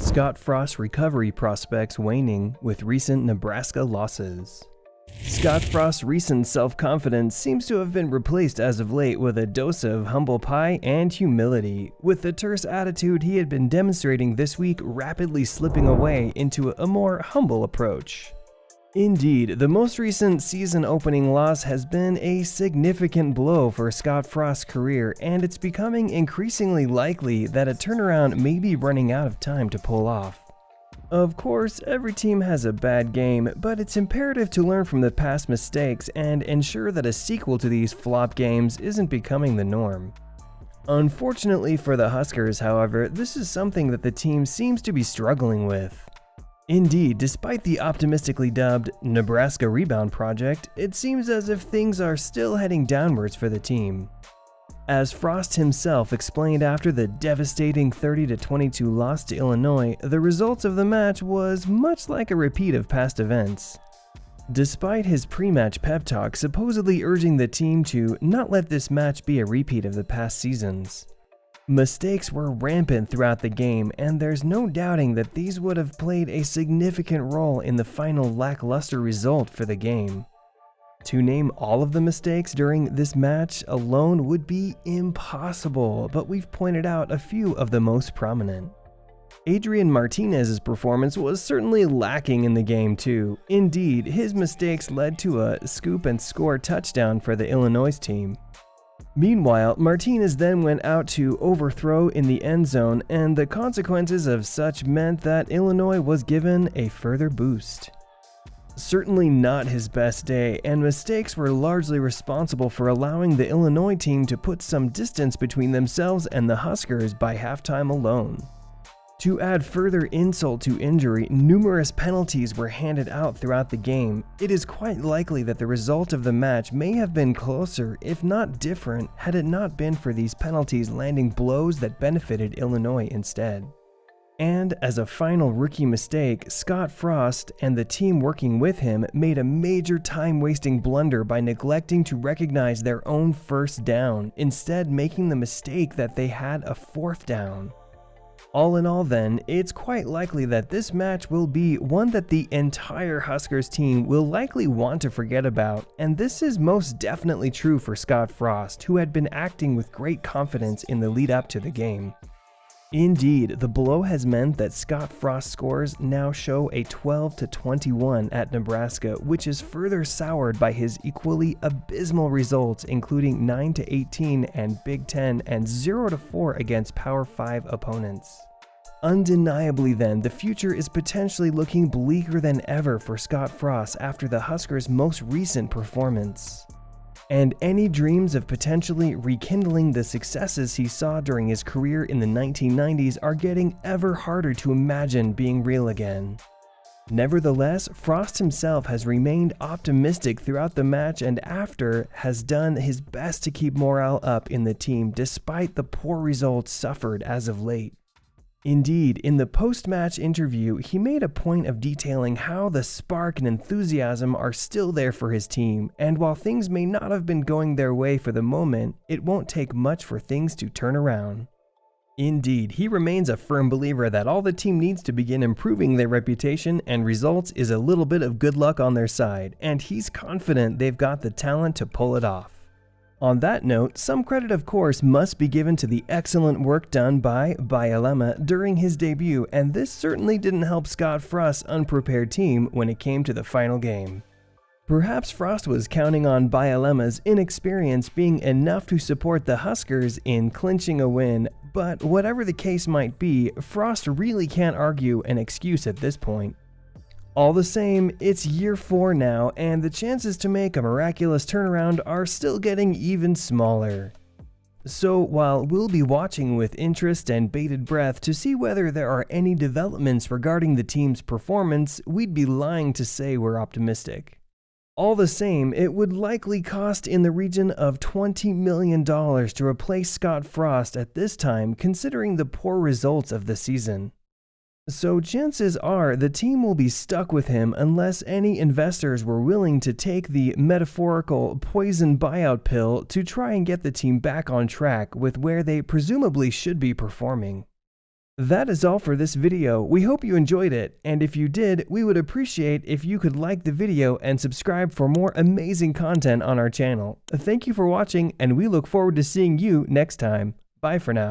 Scott Frost's recovery prospects waning with recent Nebraska losses. Scott Frost's recent self-confidence seems to have been replaced as of late with a dose of humble pie and humility, with the terse attitude he had been demonstrating this week rapidly slipping away into a more humble approach. Indeed, the most recent season-opening loss has been a significant blow for Scott Frost's career, and it's becoming increasingly likely that a turnaround may be running out of time to pull off. Of course, every team has a bad game, but it's imperative to learn from the past mistakes and ensure that a sequel to these flop games isn't becoming the norm. Unfortunately for the Huskers, however, this is something that the team seems to be struggling with. Indeed, despite the optimistically dubbed Nebraska Rebound project, it seems as if things are still heading downwards for the team. As Frost himself explained after the devastating 30-22 loss to Illinois, the result of the match was much like a repeat of past events. Despite his pre-match pep talk supposedly urging the team to not let this match be a repeat of the past seasons. Mistakes were rampant throughout the game, and there's no doubting that these would have played a significant role in the final lackluster result for the game. To name all of the mistakes during this match alone would be impossible, but we've pointed out a few of the most prominent. Adrian Martinez's performance was certainly lacking in the game too. Indeed, his mistakes led to a scoop and score touchdown for the Illinois team. Meanwhile, Martinez then went out to overthrow in the end zone, and the consequences of such meant that Illinois was given a further boost. Certainly not his best day, and mistakes were largely responsible for allowing the Illinois team to put some distance between themselves and the Huskers by halftime alone. To add further insult to injury, numerous penalties were handed out throughout the game. It is quite likely that the result of the match may have been closer, if not different, had it not been for these penalties landing blows that benefited Illinois instead. And as a final rookie mistake, Scott Frost and the team working with him made a major time-wasting blunder by neglecting to recognize their own first down, instead making the mistake that they had a fourth down. All in all then, it's quite likely that this match will be one that the entire Huskers team will likely want to forget about, and this is most definitely true for Scott Frost, who had been acting with great confidence in the lead up to the game. Indeed, the blow has meant that Scott Frost's scores now show a 12-21 at Nebraska, which is further soured by his equally abysmal results, including 9-18 and Big Ten and 0-4 against Power 5 opponents. Undeniably then, the future is potentially looking bleaker than ever for Scott Frost after the Huskers' most recent performance. And any dreams of potentially rekindling the successes he saw during his career in the 1990s are getting ever harder to imagine being real again. Nevertheless, Frost himself has remained optimistic throughout the match and after has done his best to keep morale up in the team despite the poor results suffered as of late. Indeed, in the post-match interview, he made a point of detailing how the spark and enthusiasm are still there for his team, and while things may not have been going their way for the moment, it won't take much for things to turn around. Indeed, he remains a firm believer that all the team needs to begin improving their reputation and results is a little bit of good luck on their side, and he's confident they've got the talent to pull it off. On that note, some credit of course must be given to the excellent work done by Bialema during his debut, and this certainly didn't help Scott Frost's unprepared team when it came to the final game. Perhaps Frost was counting on Bialema's inexperience being enough to support the Huskers in clinching a win, but whatever the case might be, Frost really can't argue an excuse at this point. All the same, it's year 4 now, and the chances to make a miraculous turnaround are still getting even smaller. So while we'll be watching with interest and bated breath to see whether there are any developments regarding the team's performance, we'd be lying to say we're optimistic. All the same, it would likely cost in the region of $20 million to replace Scott Frost at this time, considering the poor results of the season. So chances are the team will be stuck with him unless any investors were willing to take the metaphorical poison buyout pill to try and get the team back on track with where they presumably should be performing. That is all for this video. We hope you enjoyed it, and if you did, we would appreciate if you could like the video and subscribe for more amazing content on our channel. Thank you for watching, and we look forward to seeing you next time. Bye for now.